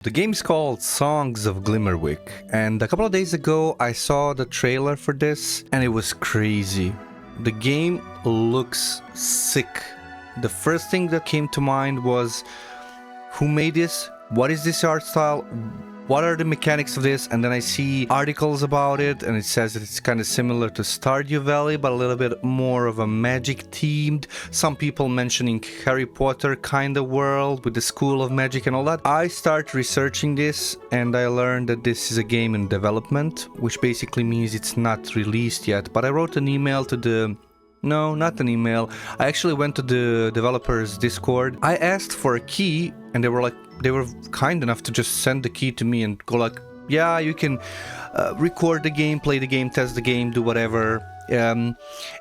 The game's called Songs of Glimmerwick, and a couple of days ago I saw the trailer for this and it was crazy. The game looks sick. The first thing that came to mind was, who made this? What is this art style? What are the mechanics of this? And then I see articles about it and it says that it's kind of similar to Stardew Valley, but a little bit more of a magic themed. Some people mentioning Harry Potter kind of world with the school of magic and all that. I start researching this and I learned that this is a game in development, which basically means it's not released yet. But I wrote an email to the... No, not an email. I actually went to the developers Discord. I asked for a key and they were kind enough to just send the key to me and go like, yeah, you can record the game, play the game, test the game, do whatever.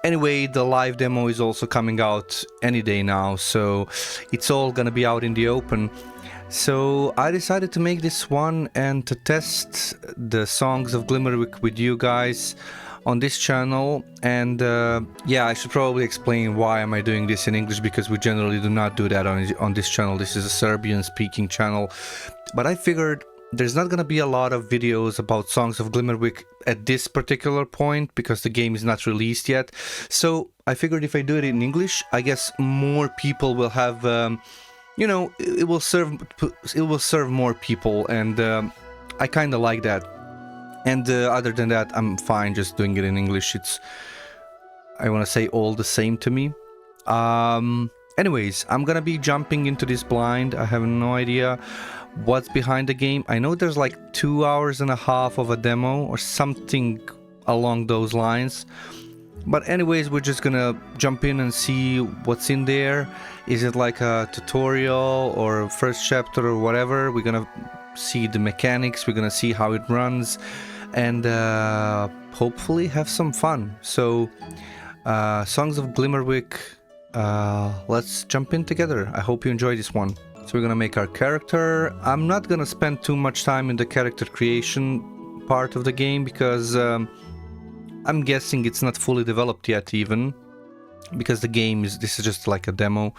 Anyway, the live demo is also coming out any day now, so it's all gonna be out in the open. So I decided to make this one and to test the Songs of Glimmerwick with you guys on this channel. And yeah, I should probably explain why am I doing this in English, because we generally do not do that on this channel. This is a Serbian speaking channel, but I figured there's not gonna be a lot of videos about Songs of Glimmerwick at this particular point because the game is not released yet. So I figured if I do it in English, I guess more people will have you know, it will serve more people, and I kind of like that. And other than that, I'm fine just doing it in English. It's, I want to say, all the same to me. Anyways, I'm gonna be jumping into this blind. I have no idea what's behind the game. I know there's like 2.5 hours of a demo or something along those lines. But anyways, we're just gonna jump in and see what's in there. Is it like a tutorial or first chapter or whatever? We're gonna see the mechanics, we're gonna see how it runs, and hopefully have some fun. So Songs of Glimmerwick, let's jump in together. I hope you enjoy this one. So we're gonna make our character. I'm not gonna spend too much time in the character creation part of the game because I'm guessing it's not fully developed yet, even because this is just like a demo.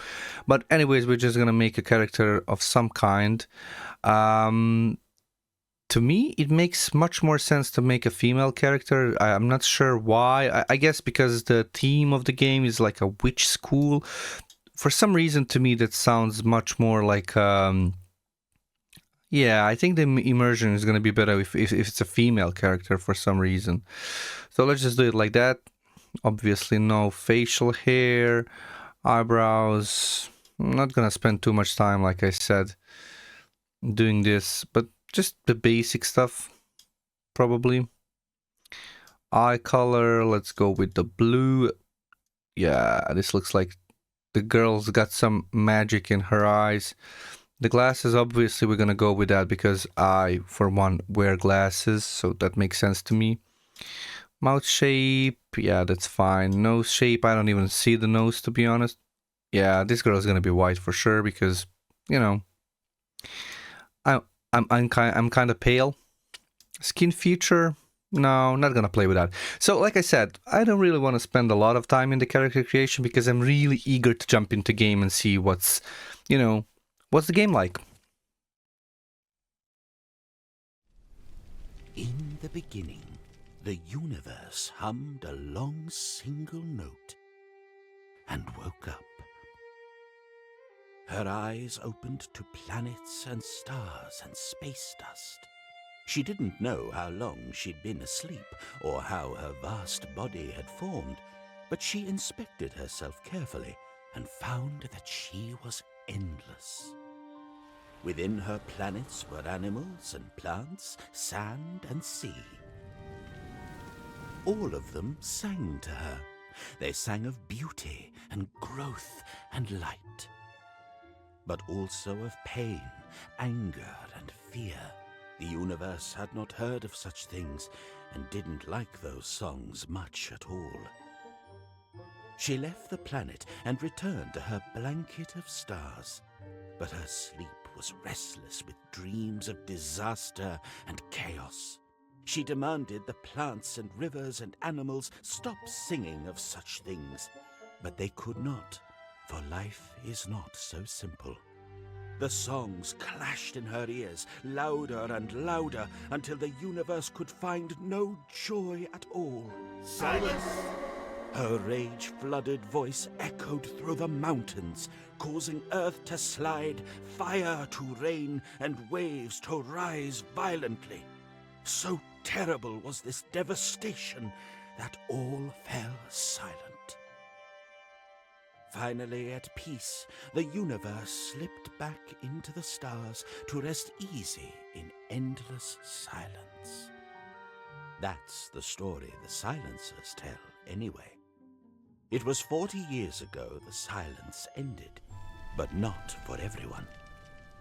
But anyways, we're just gonna make a character of some kind. To me, it makes much more sense to make a female character. I'm not sure why. I guess because the theme of the game is like a witch school. For some reason, to me, that sounds much more like... yeah, I think the immersion is going to be better if it's a female character for some reason. So let's just do it like that. Obviously, no facial hair, eyebrows. I'm not going to spend too much time, like I said, doing this, but just the basic stuff, probably. Eye color, let's go with the blue. Yeah, this looks like the girl's got some magic in her eyes. The glasses, obviously, we're gonna go with that because I, for one, wear glasses, so that makes sense to me. Mouth shape, yeah, that's fine. Nose shape, I don't even see the nose, to be honest. Yeah, this girl's gonna be white for sure because, you know, I'm kind of pale. Skin feature, no, not gonna play with that. So, like I said, I don't really want to spend a lot of time in the character creation because I'm really eager to jump into game and see what's, you know, what's the game like? In the beginning, the universe hummed a long single note and woke up. Her eyes opened to planets and stars and space dust. She didn't know how long she'd been asleep or how her vast body had formed, but she inspected herself carefully and found that she was endless. Within her planets were animals and plants, sand and sea. All of them sang to her. They sang of beauty and growth and light, but also of pain, anger and fear. The universe had not heard of such things and didn't like those songs much at all. She left the planet and returned to her blanket of stars, but her sleep was restless with dreams of disaster and chaos. She demanded the plants and rivers and animals stop singing of such things, but they could not, for life is not so simple. The songs clashed in her ears, louder and louder, until the universe could find no joy at all. Silence! Her rage-flooded voice echoed through the mountains, causing earth to slide, fire to rain, and waves to rise violently. So terrible was this devastation that all fell silent. Finally at peace, the universe slipped back into the stars to rest easy in endless silence. That's the story the silencers tell, anyway. It was 40 years ago the silence ended, but not for everyone.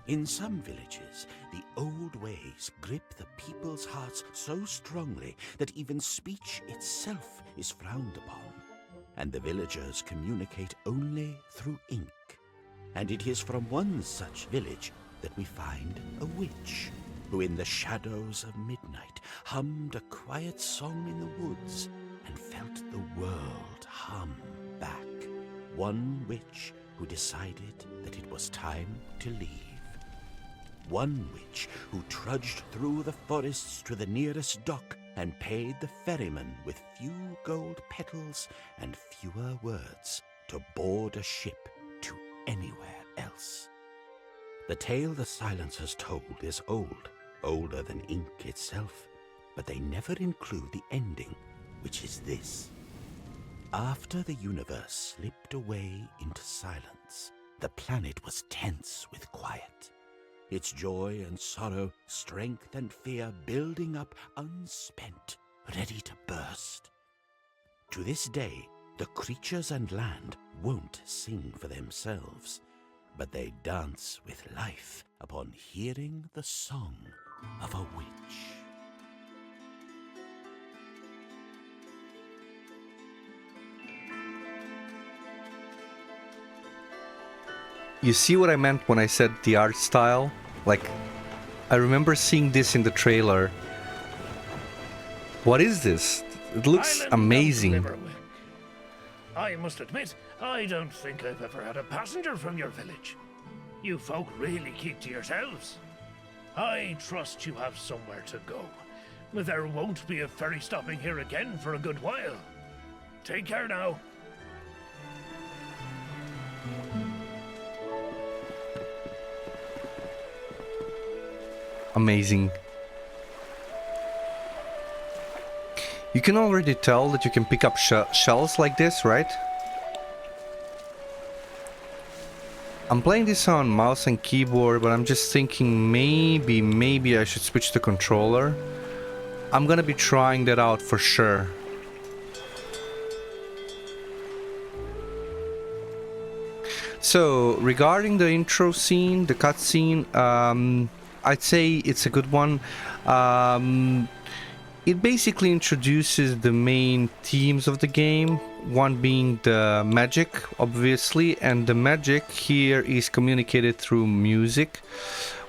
In some villages, the old ways grip the people's hearts so strongly that even speech itself is frowned upon, and the villagers communicate only through ink. And it is from one such village that we find a witch, who in the shadows of midnight hummed a quiet song in the woods and felt the world hum back. One witch who decided that it was time to leave. One witch who trudged through the forests to the nearest dock and paid the ferryman with few gold petals and fewer words to board a ship to anywhere else. The tale the silencers told is old, older than ink itself, but they never include the ending, which is this. After the universe slipped away into silence, the planet was tense with quiet. Its joy and sorrow, strength and fear building up unspent, ready to burst. To this day, the creatures and land won't sing for themselves, but they dance with life upon hearing the song of a witch. You see what I meant when I said the art style? Like, I remember seeing this in the trailer. What is this? It looks Island amazing. of Glimmerwick. I must admit, I don't think I've ever had a passenger from your village. You folk really keep to yourselves. I trust you have somewhere to go. There won't be a ferry stopping here again for a good while. Take care now. Amazing. You can already tell that you can pick up shells like this, right? I'm playing this on mouse and keyboard, but I'm just thinking maybe I should switch to controller. I'm gonna be trying that out for sure. So, regarding the intro scene, the cutscene, I'd say it's a good one. It basically introduces the main themes of the game, one being the magic, obviously, and the magic here is communicated through music,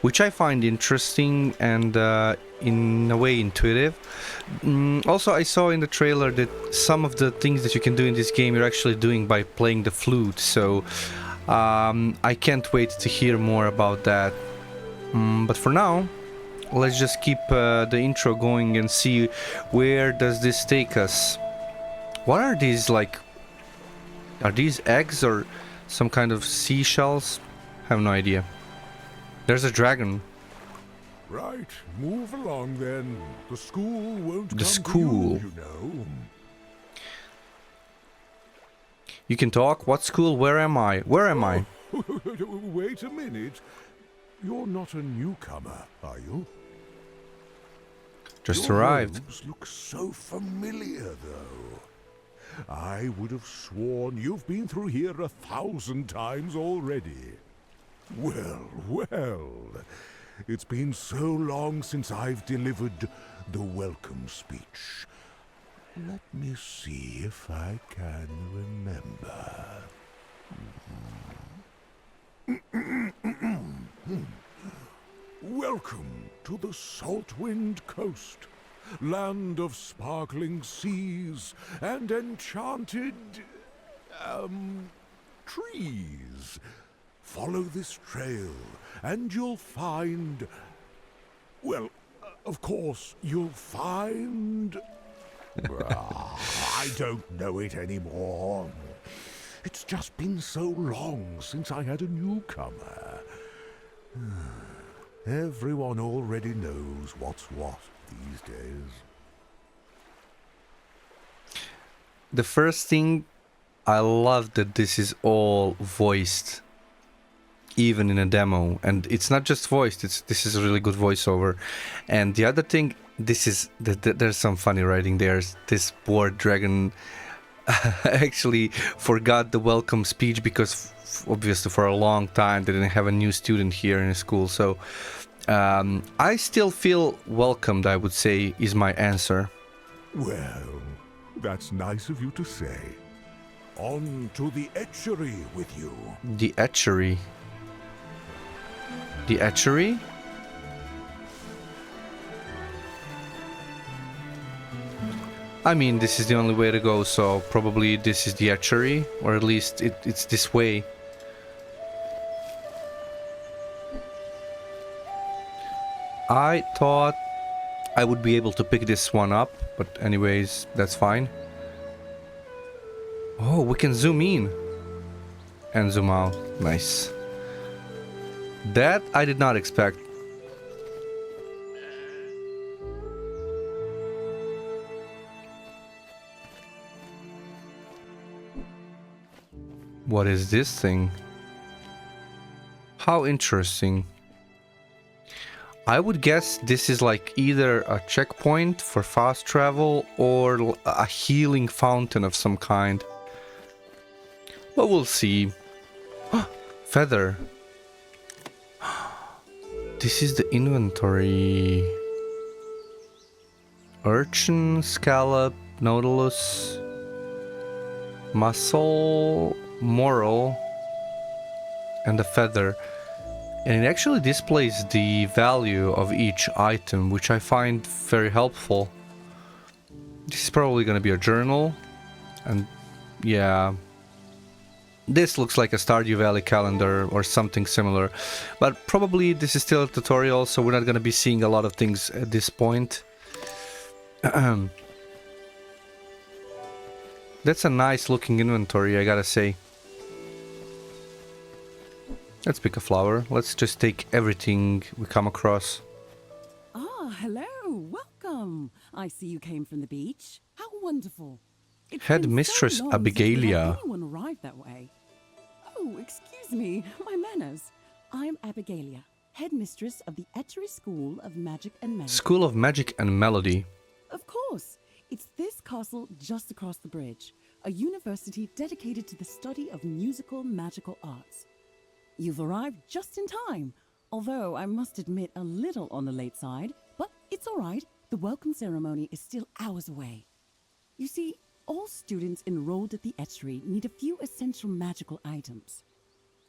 which I find interesting and in a way intuitive. Also, I saw in the trailer that some of the things that you can do in this game you're actually doing by playing the flute, so I can't wait to hear more about that. But for now, let's just keep the intro going and see where does this take us. What are these, like, are these eggs or some kind of seashells? I have no idea. There's a dragon. Right, move along then. The school won't The come school. to you, you know. You can talk. What school? Where am I? Where am I? Wait a minute. You're not a newcomer, are you? Just Your arrived. robes look so familiar, though. I would have sworn you've been through here 1,000 times already. Well, well. It's been so long since I've delivered the welcome speech. Let me see if I can remember. Welcome to the Saltwind Coast, land of sparkling seas and enchanted, trees. Follow this trail, and you'll find... Well, of course, you'll find... I don't know it anymore. It's just been so long since I had a newcomer. Everyone already knows what's what these days. The first thing, I love that this is all voiced, even in a demo, and it's not just voiced. This is a really good voiceover. And the other thing, there's some funny writing. There's this poor dragon actually forgot the welcome speech because obviously for a long time they didn't have a new student here in school. So I still feel welcomed, I would say, is my answer. Well, that's nice of you to say. On to the etchery with you. The etchery? The etchery? I mean, this is the only way to go, so probably this is the etchery, or at least it's this way. I thought I would be able to pick this one up, but anyways, that's fine. Oh, we can zoom in and zoom out. Nice. That I did not expect. What is this thing? How interesting. I would guess this is like either a checkpoint for fast travel or a healing fountain of some kind. But we'll see. Feather. This is the inventory. Urchin, scallop, nautilus, mussel, moral, and a feather. And it actually displays the value of each item, which I find very helpful. This is probably going to be a journal. And yeah, this looks like a Stardew Valley calendar or something similar. But probably this is still a tutorial, so we're not going to be seeing a lot of things at this point. That's a nice looking inventory, I gotta say. Let's pick a flower. Let's just take everything we come across. Ah, hello. Welcome. I see you came from the beach. How wonderful. It's Headmistress been so long since we had Abigalia. anyone arrive that way. Oh, excuse me. My manners. I'm Abigalia, headmistress of the Etchery School of Magic and Melody. School of Magic and Melody. Of course. It's this castle just across the bridge, a university dedicated to the study of musical magical arts. You've arrived just in time, although I must admit a little on the late side, but it's all right. The welcome ceremony is still hours away. You see, all students enrolled at the Etchery need a few essential magical items.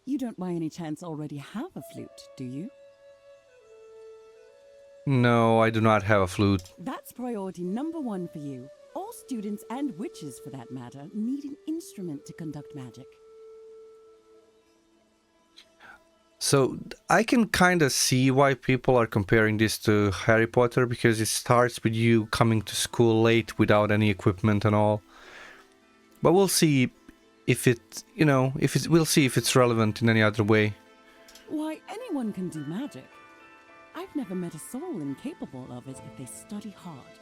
You don't by any chance already have a flute, do you? No, I do not have a flute. That's priority number one for you. All students, and witches for that matter, need an instrument to conduct magic. So I can kind of see why people are comparing this to Harry Potter, because it starts with you coming to school late without any equipment and all. But we'll see if it, we'll see if it's relevant in any other way. Why, anyone can do magic. I've never met a soul incapable of it if they study hard.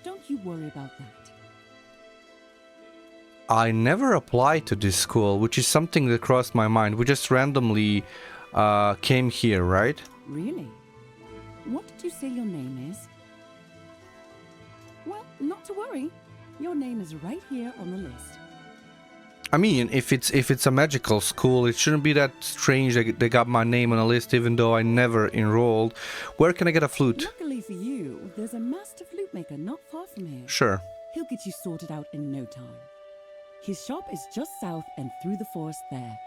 Don't you worry about that. I never applied to this school, which is something that crossed my mind. We just randomly came here, right? Really? What did you say your name is? Well, not to worry. Your name is right here on the list. I mean, if it's a magical school, it shouldn't be that strange that they got my name on a list, even though I never enrolled. Where can I get a flute? Luckily for you, there's a master flute maker not far from here. Sure. He'll get you sorted out in no time. His shop is just south and through the forest there.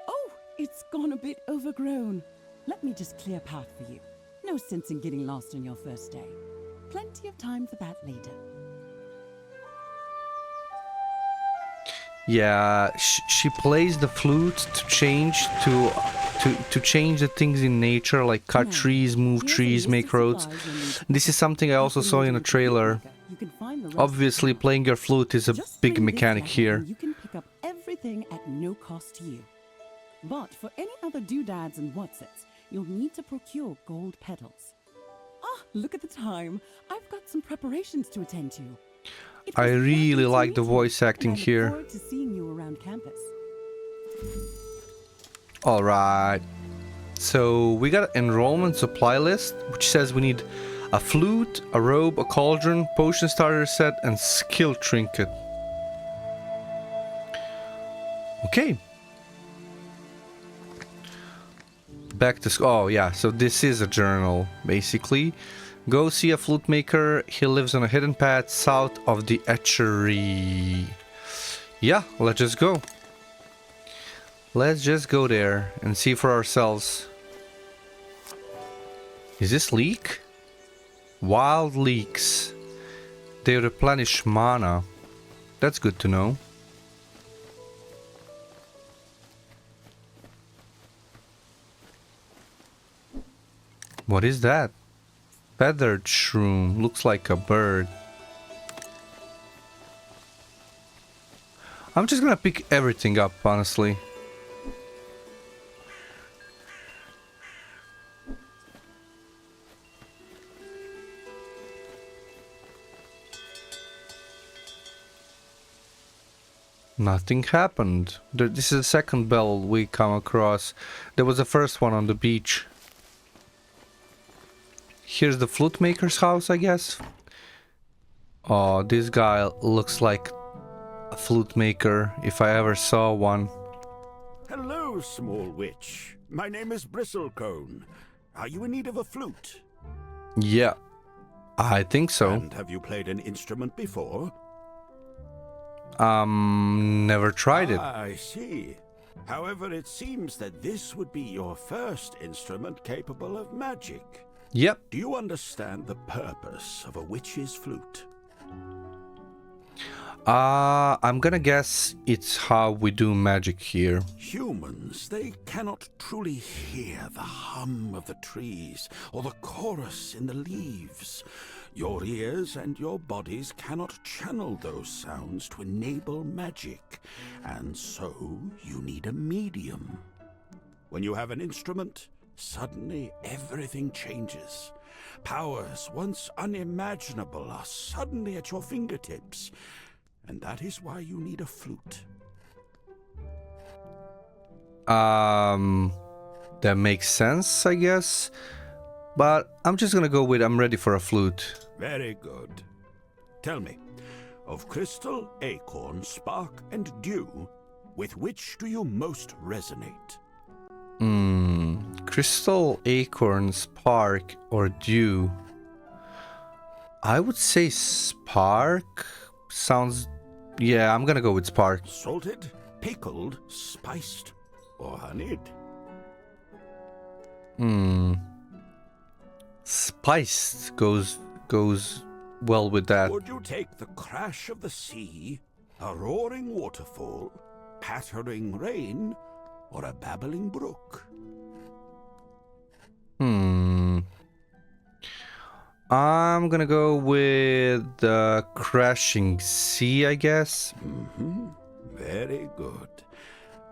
Oh, it's gone a bit overgrown. Let me just clear a path for you. No sense in getting lost on your first day. Plenty of time for that later. Yeah, she plays the flute to change the things in nature, like cut Now, trees, move here's a trees, list make of roads. supplies you'll need to This is pick up. something I also After saw in meeting a with the trailer. flute maker, you can find the rest Obviously, playing your flute is a Just big bring this mechanic letter here. and you can pick up everything at no cost to you. But for any other doodads and whatsits, you'll need to procure gold petals. Ah, look at the time. I've got some preparations to attend to. It I was really lovely to like the meet you, voice acting and I look here. forward to seeing you around campus. Alright. So we got an enrollment supply list, which says we need a flute, a robe, a cauldron, potion starter set, and skill trinket. Okay. Back to oh yeah, so this is a journal, basically. Go see a flute maker. He lives on a hidden path south of the etchery. Yeah, let's just go. Let's just go there and see for ourselves. Is this leek? Wild leeks. They replenish mana. That's good to know. What is that? Feathered shroom. Looks like a bird. I'm just gonna pick everything up, honestly. Nothing happened. This is the second bell we come across. There was the first one on the beach. Here's the flute maker's house, I guess. Oh, this guy looks like a flute maker, if I ever saw one. Hello, small witch. My name is Bristlecone. Are you in need of a flute? Yeah, I think so. And have you played an instrument before? Never tried it. I see. However, it seems that this would be your first instrument capable of magic. Yep. Do you understand the purpose of a witch's flute? I'm gonna guess it's how we do magic here. Humans, they cannot truly hear the hum of the trees or the chorus in the leaves. Your ears and your bodies cannot channel those sounds to enable magic, and so you need a medium. When you have an instrument, suddenly everything changes. Powers once unimaginable are suddenly at your fingertips, and that is why you need a flute. That makes sense, I guess. But I'm just gonna go with I'm ready for a flute. Very good. Tell me, of crystal, acorn, spark, and dew, with which do you most resonate? Crystal, acorn, spark, or dew? I would say spark. Sounds... Yeah, I'm gonna go with spark. Salted, pickled, spiced, or honeyed? Spiced goes well with that. Would you take the crash of the sea, a roaring waterfall, pattering rain, or a babbling brook? I'm gonna go with the crashing sea, I guess. Very good.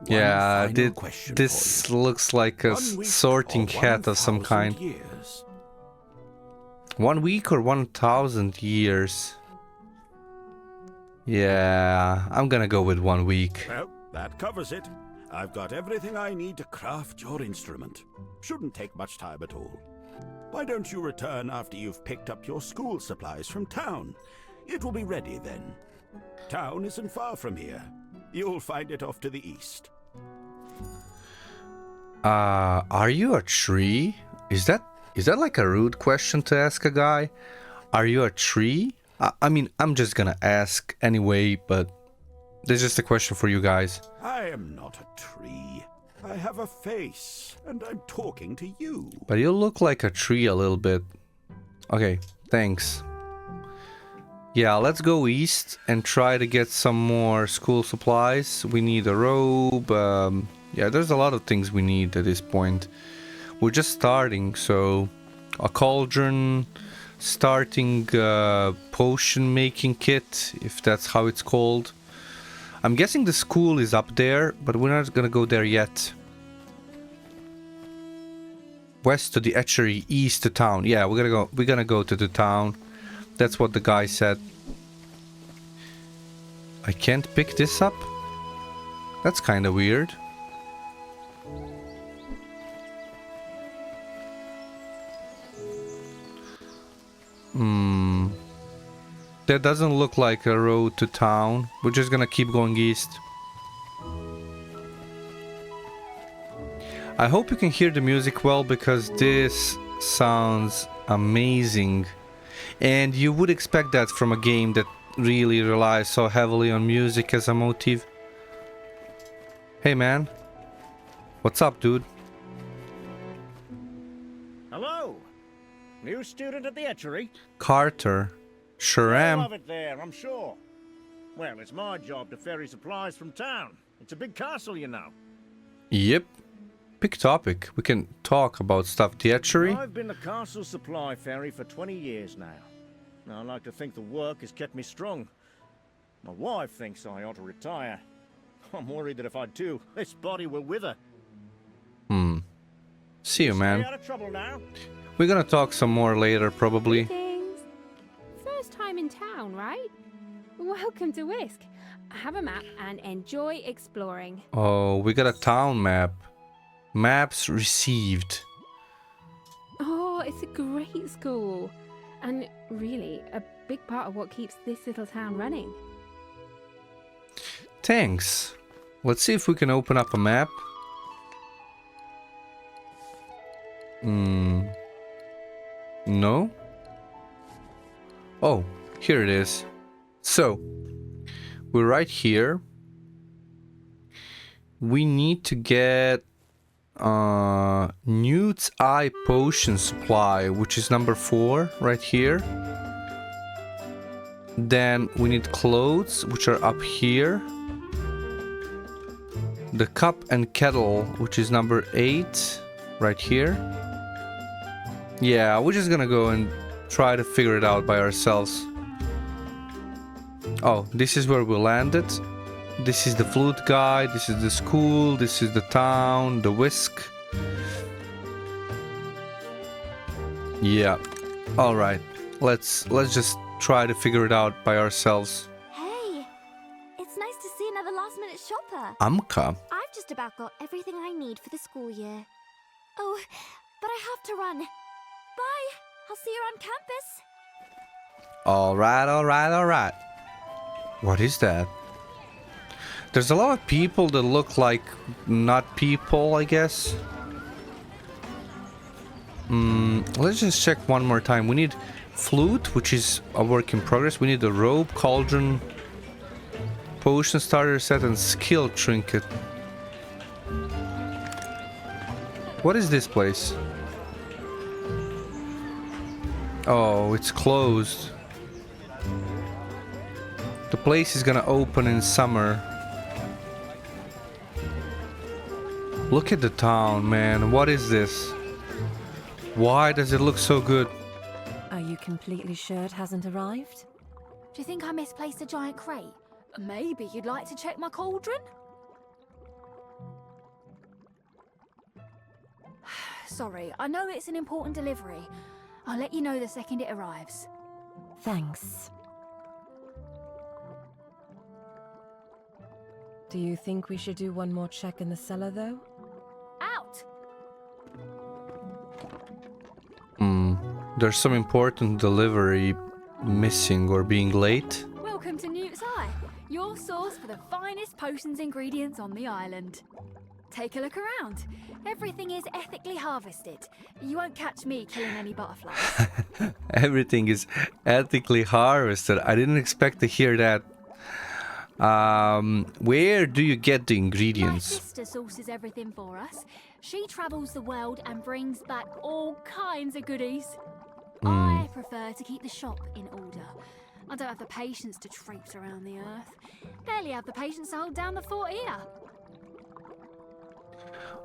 Yeah, One final question this for you. looks like a 1 week sorting or hat of some 1,000 kind. years? 1 week or 1,000 years? Yeah, I'm gonna go with 1 week. Well, that covers it. I've got everything I need to craft your instrument. Shouldn't take much time at all. Why don't you return after you've picked up your school supplies from town? It will be ready then. Town isn't far from here. You'll find it off to the east. Are you a tree? Is that like a rude question to ask a guy? Are you a tree? I mean, I'm just gonna ask anyway, but this is just a question for you guys. I am not a tree. I have a face, and I'm talking to you. But you look like a tree a little bit. Okay, thanks. Yeah, let's go east and try to get some more school supplies. We need a robe. Yeah, there's a lot of things we need at this point. We're just starting, so a cauldron, starting potion making kit, if that's how it's called. I'm guessing the school is up there, but we're not gonna go there yet. West to the etchery, east to town. Yeah, we're gonna go to the town. That's what the guy said. I can't pick this up? That's kind of weird. That doesn't look like a road to town. We're just gonna keep going east. I hope you can hear the music well, because this sounds amazing. And you would expect that from a game that really relies so heavily on music as a motif. Hey man. What's up, dude? Hello. New student at the etchery? Carter. Sure am. Love it there, I'm sure. Well, it's my job to ferry supplies from town. It's a big castle, you know. Yep. Pick topic. We can talk about stuff. The etchery? I've been the castle supply ferry for 20 years now. I like to think the work has kept me strong. My wife thinks I ought to retire. I'm worried that if I do, this body will wither. See you, man. Stay out of trouble now. We're gonna talk some more later, probably. Things. First time in town, right? Welcome to Whisk. Have a map and enjoy exploring. Oh, we got a town map. Maps received. Oh, it's a great school. And really, a big part of what keeps this little town running. Thanks. Let's see if we can open up a map. No? Oh, here it is. So, we're right here. We need to get Newt's Eye Potion Supply, which is number 4 right here. Then we need clothes, which are up here. The cup and kettle, which is number 8 right here. Yeah, we're just gonna go and try to figure it out by ourselves. Oh, this is where we landed. This is the flute guy, this is the school, this is the town, the whisk. Yeah. Alright. Let's just try to figure it out by ourselves. Hey, it's nice to see another last-minute shopper. Amka. I've just about got everything I need for the school year. Oh, but I have to run. Bye. I'll see you on campus. Alright. What is that? There's a lot of people that look like not people, I guess. Let's just check one more time. We need flute, which is a work in progress. We need a robe, cauldron, potion starter set, and skill trinket. What is this place? Oh, it's closed. The place is gonna open in summer. Look at the town, man. What is this? Why does it look so good? Are you completely sure it hasn't arrived? Do you think I misplaced a giant crate? Maybe you'd like to check my cauldron? Sorry, I know it's an important delivery. I'll let you know the second it arrives. Thanks. Do you think we should do one more check in the cellar, though? Out! There's some important delivery missing or being late. Welcome to Newt's Eye, your source for the finest potions ingredients on the island. Take a look around. Everything is ethically harvested. You won't catch me killing any butterflies. Everything is ethically harvested. I didn't expect to hear that. Where do you get the My ingredients? sister sources everything for us. She travels the world and brings back all kinds of goodies. I prefer to keep the shop in order. I don't have the patience to traipse around the earth. Barely have the patience to hold down the fort here.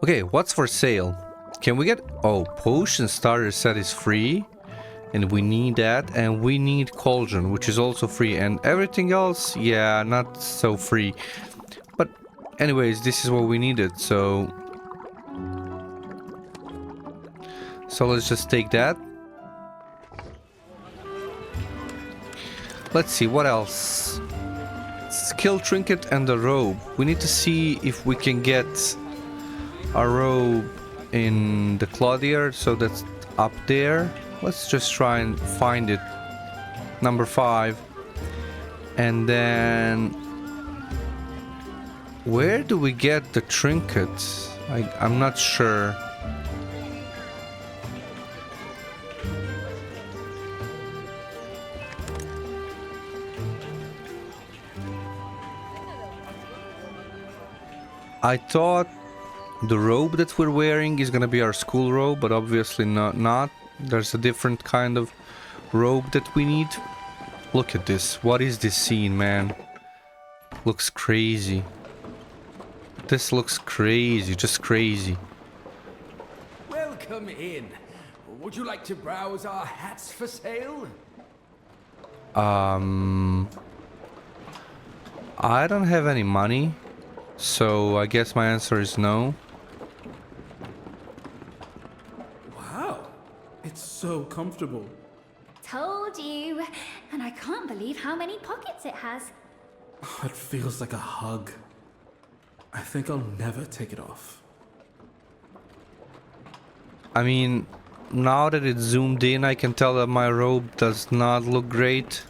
Okay, what's for sale? Can we get... Oh, potion starter set is free. And we need that. And we need cauldron, which is also free. And everything else, yeah, not so free. But anyways, this is what we needed, so... So let's just take that. Let's see, what else? Skill trinket and a robe. We need to see if we can get a robe in the Clothier, so that's up there. Let's just try and find it. Number 5. And then... Where do we get the trinkets? I'm not sure. I thought the robe that we're wearing is gonna be our school robe, but obviously not. There's a different kind of robe that we need. Look at this. What is this scene, man? Looks crazy. This looks crazy, just crazy. Welcome in. Would you like to browse our hats for sale? I don't have any money, so I guess my answer is no. Wow, it's so comfortable. Told you. And I can't believe how many pockets it has. It feels like a hug. I think I'll never take it off. I mean, now that it's zoomed in, I can tell that my robe does not look great.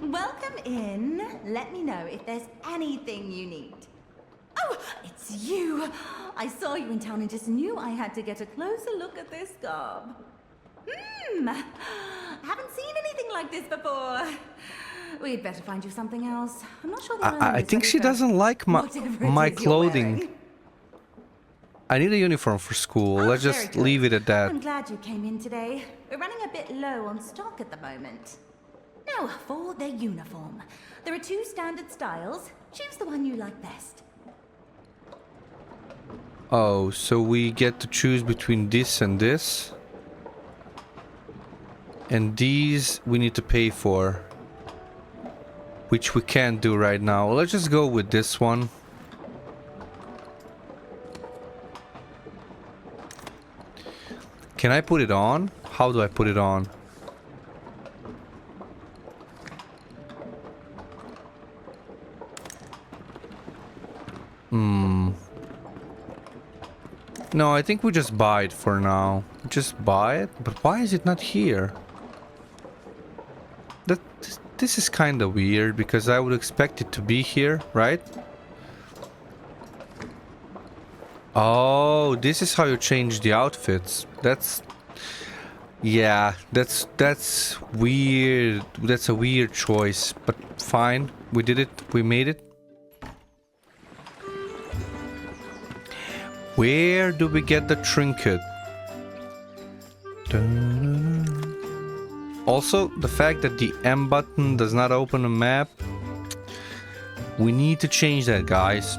Welcome in. Let me know if there's anything you need. Oh, it's you. I saw you in town and just knew I had to get a closer look at this garb. Haven't seen anything like this before. We'd better find you something else. I'm not sure I think she doesn't like my clothing. I need a uniform for school. Let's just leave it at that. I'm glad you came in today. We're running a bit low on stock at the moment. Now, for the uniform. There are 2 standard styles. Choose the one you like best. Oh, so we get to choose between this and this. And these we need to pay for. Which we can't do right now. Let's just go with this one. Can I put it on? How do I put it on? No, I think we just buy it for now. Just buy it? But why is it not here? This is kind of weird, because I would expect it to be here, right? Oh, this is how you change the outfits. Yeah, that's weird. That's a weird choice, but fine. We did it. We made it. Where do we get the trinket? Also, the fact that the M button does not open a map. We need to change that, guys.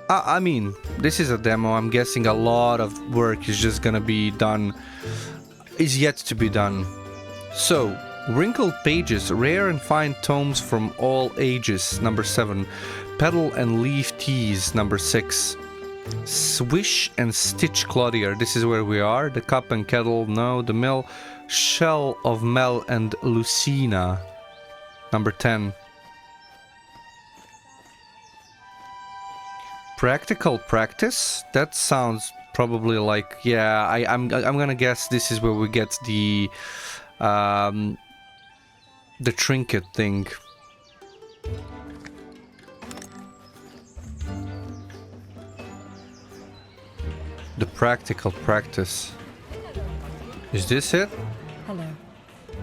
I mean, this is a demo. I'm guessing a lot of work is just gonna be done. Is yet to be done. So, wrinkled pages, rare and fine tomes from all ages, number 7. Petal and leaf teas, number 6. Swish and stitch clothier, this is where we are. The cup and kettle, no. The mill, shell of Mel and Lucina, number 10. Practical practice? That sounds probably like, yeah, I'm gonna guess this is where we get the trinket thing. The practical practice. Is this it? Hello.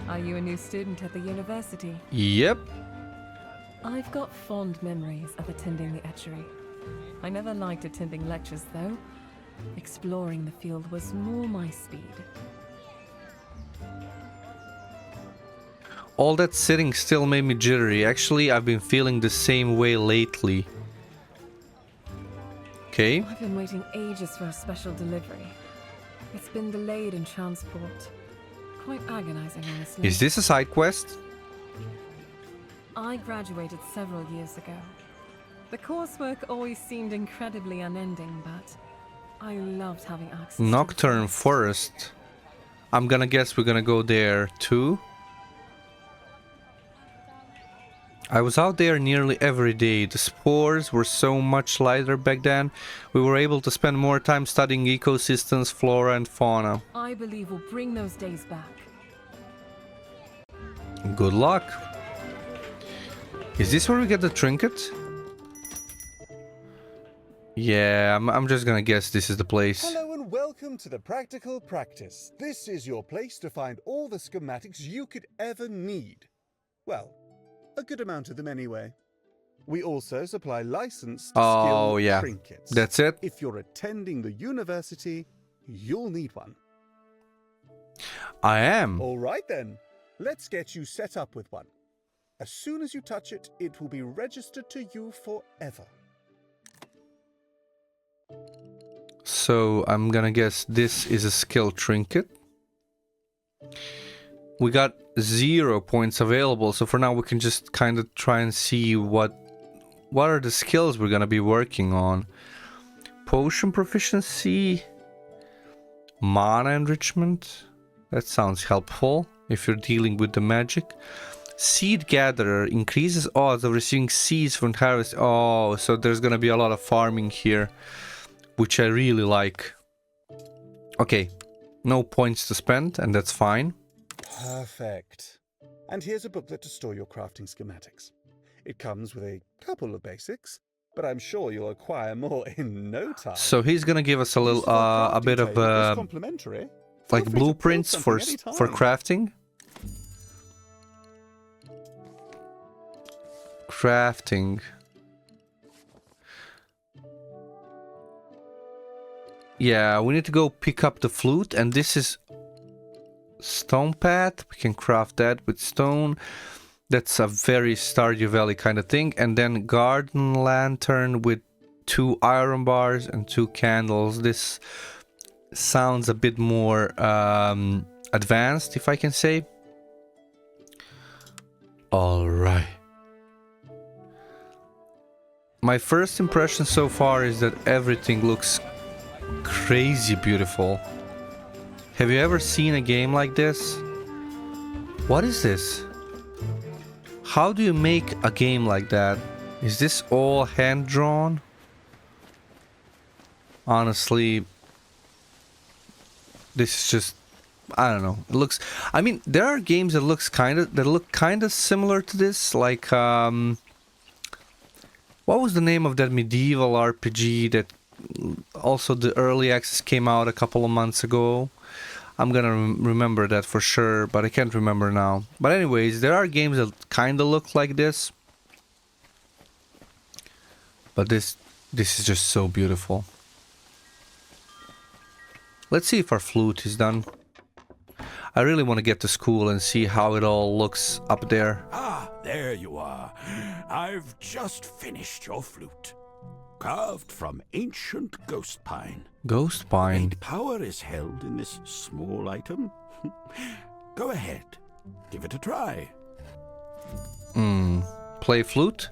Are you a new student at the university? Yep. I've got fond memories of attending the etchery. I never liked attending lectures, though. Exploring the field was more my speed. all that sitting still made me jittery. Actually, I've been feeling the same way lately. Okay. I've been waiting ages for a special delivery. It's been delayed in transport. Quite agonizing, honestly. Is this a side quest? I graduated several years ago. The coursework always seemed incredibly unending, but I loved having access to Nocturne Forest. I'm gonna guess we're gonna go there too. I was out there nearly every day. The spores were so much lighter back then. We were able to spend more time studying ecosystems, flora and fauna. I believe we'll bring those days back. Good luck. Is this where we get the trinket? Yeah, I'm just gonna guess this is the place. Hello and welcome to the Practical Practice. This is your place to find all the schematics you could ever need. Well, a good amount of them anyway. We also supply licensed skill trinkets. That's it. If you're attending the university, you'll need one. I am. All right then, let's get you set up with one. As soon as you touch it, it will be registered to you forever. So I'm gonna guess this is a skill trinket. We got 0 points available, so for now we can just kind of try and see what are the skills we're gonna be working on. Potion proficiency, mana enrichment. That sounds helpful if you're dealing with the magic. Seed gatherer increases odds of receiving seeds from harvest. Oh, so there's gonna be a lot of farming here, which I really like. Okay, no points to spend, and that's fine. Perfect. And here's a booklet to store your crafting schematics. It comes with a couple of basics, but I'm sure you'll acquire more in no time. So he's gonna give us a little, a bit of, like blueprints for crafting. Crafting. Yeah, we need to go pick up the flute, and this is stone path. We can craft that with stone. That's a very Stardew Valley kind of thing. And then garden lantern with 2 iron bars and 2 candles. This sounds a bit more advanced, if I can say. All right. My first impression so far is that everything looks crazy beautiful. Have you ever seen a game like this? What is this? How do you make a game like that? Is this all hand-drawn? Honestly, this is just, I don't know. It looks, I mean, there are games that look kind of similar to this, like what was the name of that medieval RPG that also the early access came out a couple of months ago? I'm gonna remember that for sure, but I can't remember now. But anyways, there are games that kind of look like this. But this is just so beautiful. Let's see if our flute is done. I really want to get to school and see how it all looks up there. Ah, there you are. I've just finished your flute. Carved from ancient ghost pine. Ghost pine? Great power is held in this small item. Go ahead. Give it a try. Play flute?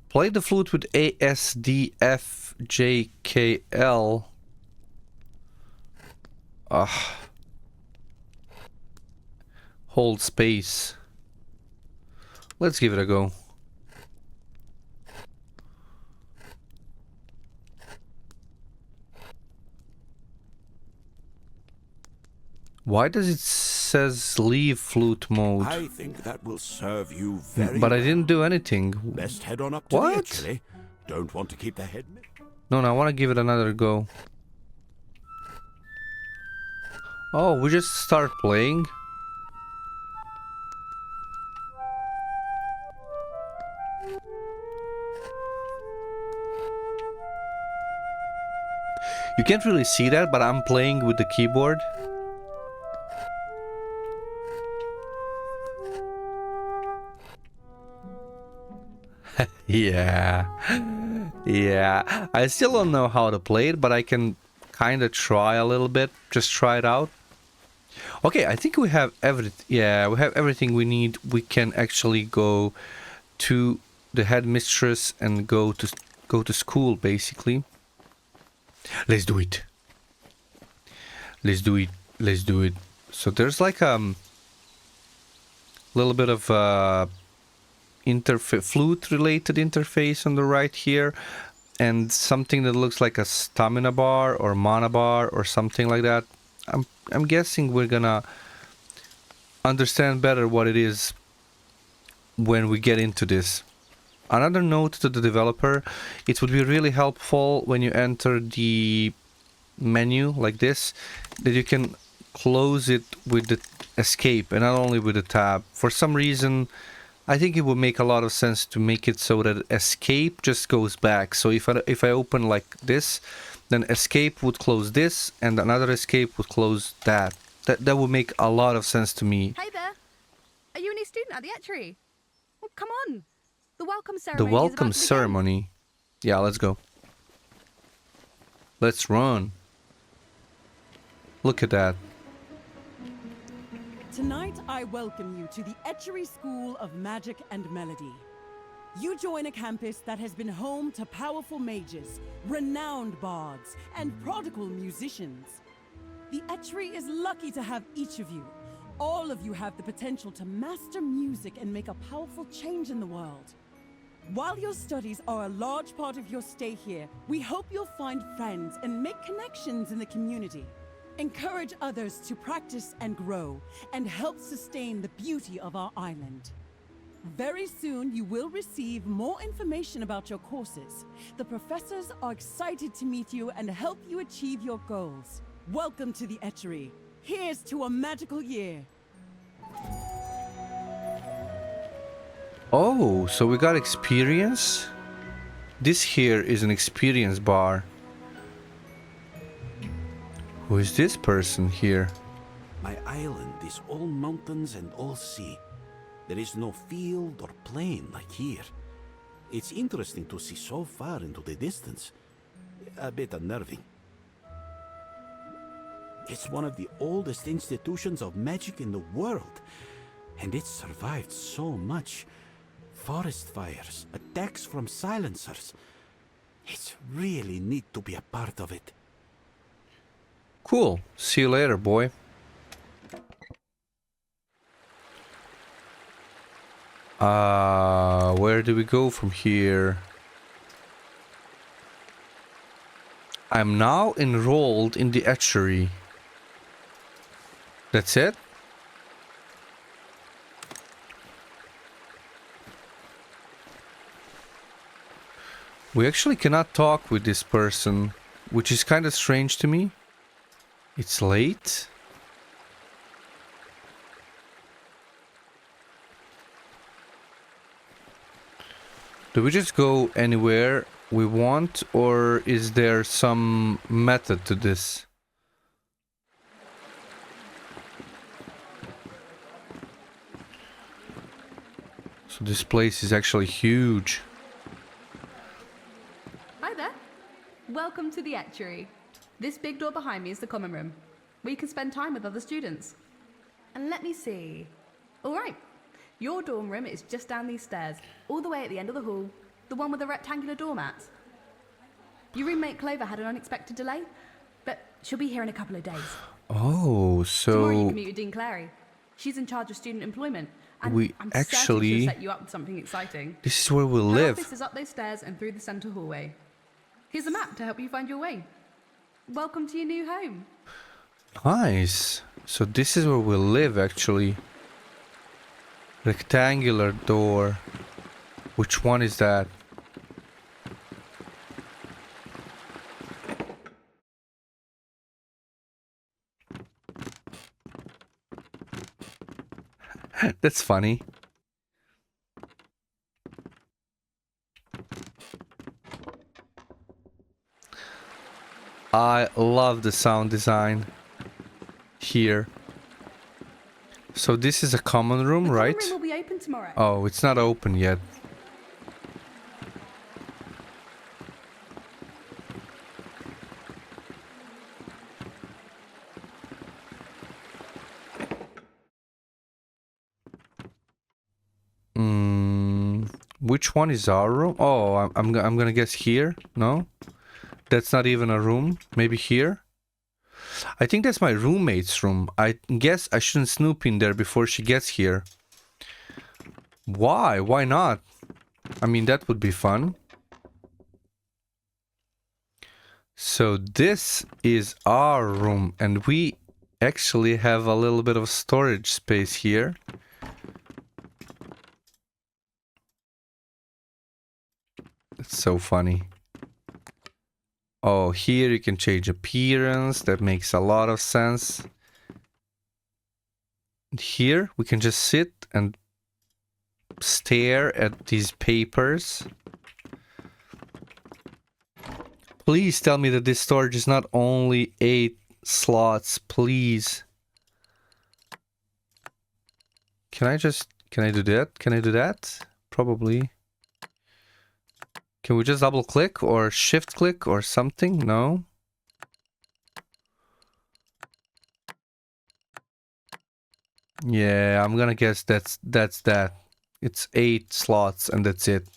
Play the flute with ASDFJKL. Hold space. Let's give it a go. Why does it says leave flute mode? I think that will serve you very But I well. didn't do anything. Best head on up to the actually. Don't want to keep the head. No, I want to give it another go. Oh, we just start playing. You can't really see that, but I'm playing with the keyboard. Yeah. Yeah. I still don't know how to play it, but I can kind of try a little bit. Just try it out. Okay, I think we have everything. Yeah, we have everything we need. We can actually go to the headmistress and go to school, basically. Let's do it. Let's do it. Let's do it. So there's like little bit of flute related interface on the right here, and something that looks like a stamina bar or mana bar or something like that. I'm guessing we're gonna understand better what it is when we get into this. Another note to the developer, it would be really helpful when you enter the menu like this, that you can close it with the escape and not only with the tab. For some reason, I think it would make a lot of sense to make it so that escape just goes back. So if I open like this, then escape would close this and another escape would close that. That would make a lot of sense to me. Hey there! Are you a new student at the Etchery? Well, come on! The welcome ceremony. The welcome ceremony. Yeah, let's go. Let's run. Look at that. Tonight, I welcome you to the Etchery School of Magic and Melody. You join a campus that has been home to powerful mages, renowned bards, and prodigal musicians. The Etchery is lucky to have each of you. All of you have the potential to master music and make a powerful change in the world. While your studies are a large part of your stay here, we hope you'll find friends and make connections in the community. Encourage others to practice and grow, and help sustain the beauty of our island. Very soon, you will receive more information about your courses. The professors are excited to meet you and help you achieve your goals. Welcome to the Etchery. Here's to a magical year. Oh, so we got experience? This here is an experience bar. Who is this person here? My island is all mountains and all sea. There is no field or plain like here. It's interesting to see so far into the distance. A bit unnerving. It's one of the oldest institutions of magic in the world, and it's survived so much. Forest fires, attacks from silencers. It's really neat to be a part of it. Cool. See you later, boy. Where do we go from here? I'm now enrolled in the Etchery. That's it? We actually cannot talk with this person, which is kind of strange to me. It's late. Do we just go anywhere we want, or is there some method to this? So this place is actually huge. Hi there. Welcome to the Etchery. This big door behind me is the common room, where you can spend time with other students. And let me see. All right. Your dorm room is just down these stairs, all the way at the end of the hall, the one with the rectangular doormats. Your roommate Clover had an unexpected delay, but she'll be here in a couple of days. Oh, so tomorrow you can meet with Dean Clary. She's in charge of student employment, and I'm certain she'll set you up with something exciting. This is where we Her live. office is up those stairs and through the centre hallway. Here's a map to help you find your way. Welcome to your new home. Nice. So this is where we live, actually. Rectangular door. Which one is that? That's funny. I love the sound design here. So this is a common room, right? The room will be open tomorrow. Oh, it's not open yet. Which one is our room? Oh, I'm gonna guess here. No, that's not even a room. Maybe here. I think that's my roommate's room. I guess I shouldn't snoop in there before she gets here. Why? Why not? I mean, that would be fun. So this is our room, and we actually have a little bit of storage space here. It's so funny. Oh, here you can change appearance. That makes a lot of sense. Here we can just sit and stare at these papers. Please tell me that this storage is not only 8 slots, please. Can I do that? Can I do that? Probably. Can we just double click or shift click or something? No. Yeah, I'm gonna guess that's that. It's 8 slots and that's it.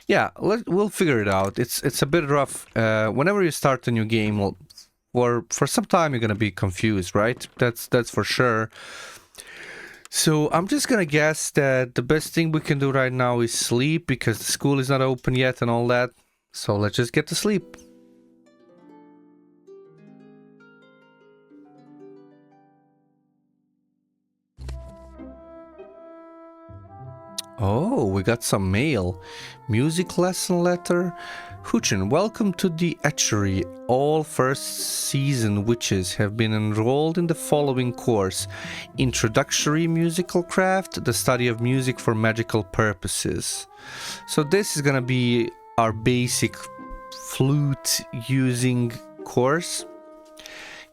Yeah, we'll figure it out. It's a bit rough. Whenever you start a new game, well, for some time you're gonna be confused, right? That's for sure. So I'm just gonna guess that the best thing we can do right now is sleep because the school is not open yet and all that. So let's just get to sleep. Oh, we got some mail. Music lesson letter. Huchen, welcome to the Etchery. All first season witches have been enrolled in the following course. Introductory musical craft, the study of music for magical purposes. So this is gonna be our basic flute using course.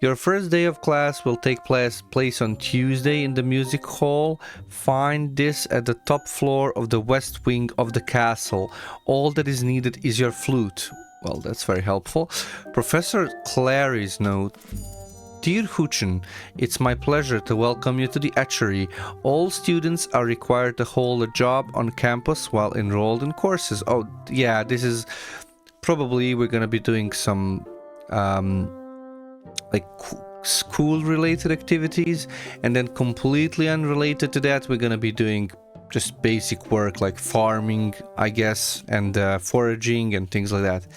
Your first day of class will take place on Tuesday in the music hall. Find this at the top floor of the west wing of the castle. All that is needed is your flute. Well, that's very helpful. Professor Clary's note. Dear Huchen, it's my pleasure to welcome you to the Etchery. All students are required to hold a job on campus while enrolled in courses. Oh, yeah, this is probably we're gonna be doing some like school related activities, and then completely unrelated to that we're gonna be doing just basic work like farming, I guess, and foraging and things like that.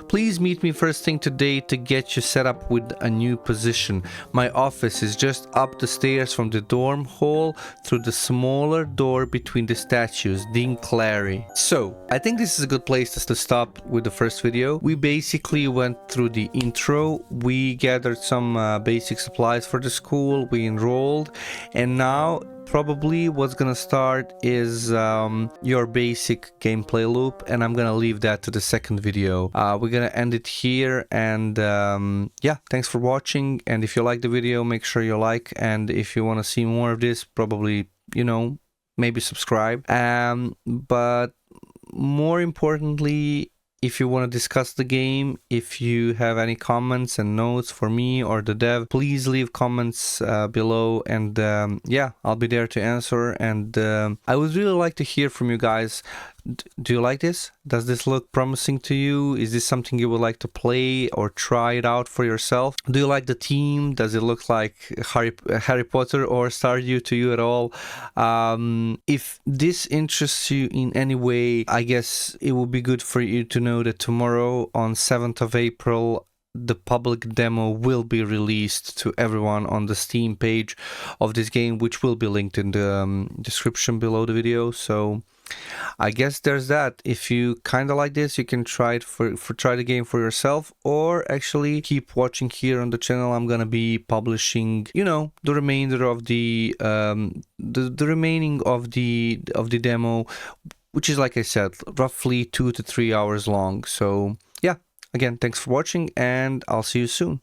Please meet me first thing today to get you set up with a new position. My office is just up the stairs from the dorm hall through the smaller door between the statues. Dean Clary. So I think this is a good place to stop with the first video. We basically went through the intro, we gathered some basic supplies for the school, we enrolled, and now probably what's gonna start is your basic gameplay loop, and I'm gonna leave that to the second video. We're gonna end it here, and yeah, thanks for watching. And if you like the video, make sure you like, and if you want to see more of this, probably, you know, maybe subscribe. But more importantly, if you want to discuss the game, if you have any comments and notes for me or the dev, please leave comments below, and yeah, I'll be there to answer. And I would really like to hear from you guys. Do you like this? Does this look promising to you? Is this something you would like to play or try it out for yourself? Do you like the theme? Does it look like Harry Potter or Stardew to you at all? If this interests you in any way, I guess it would be good for you to know that tomorrow on 7th of April, the public demo will be released to everyone on the Steam page of this game, which will be linked in the description below the video. So I guess there's that. If you kind of like this, you can try it try the game for yourself, or actually keep watching here on the channel. I'm gonna be publishing, you know, the remainder of the remaining of the demo, which is, like I said, roughly 2 to 3 hours long. So yeah, again, thanks for watching, and I'll see you soon.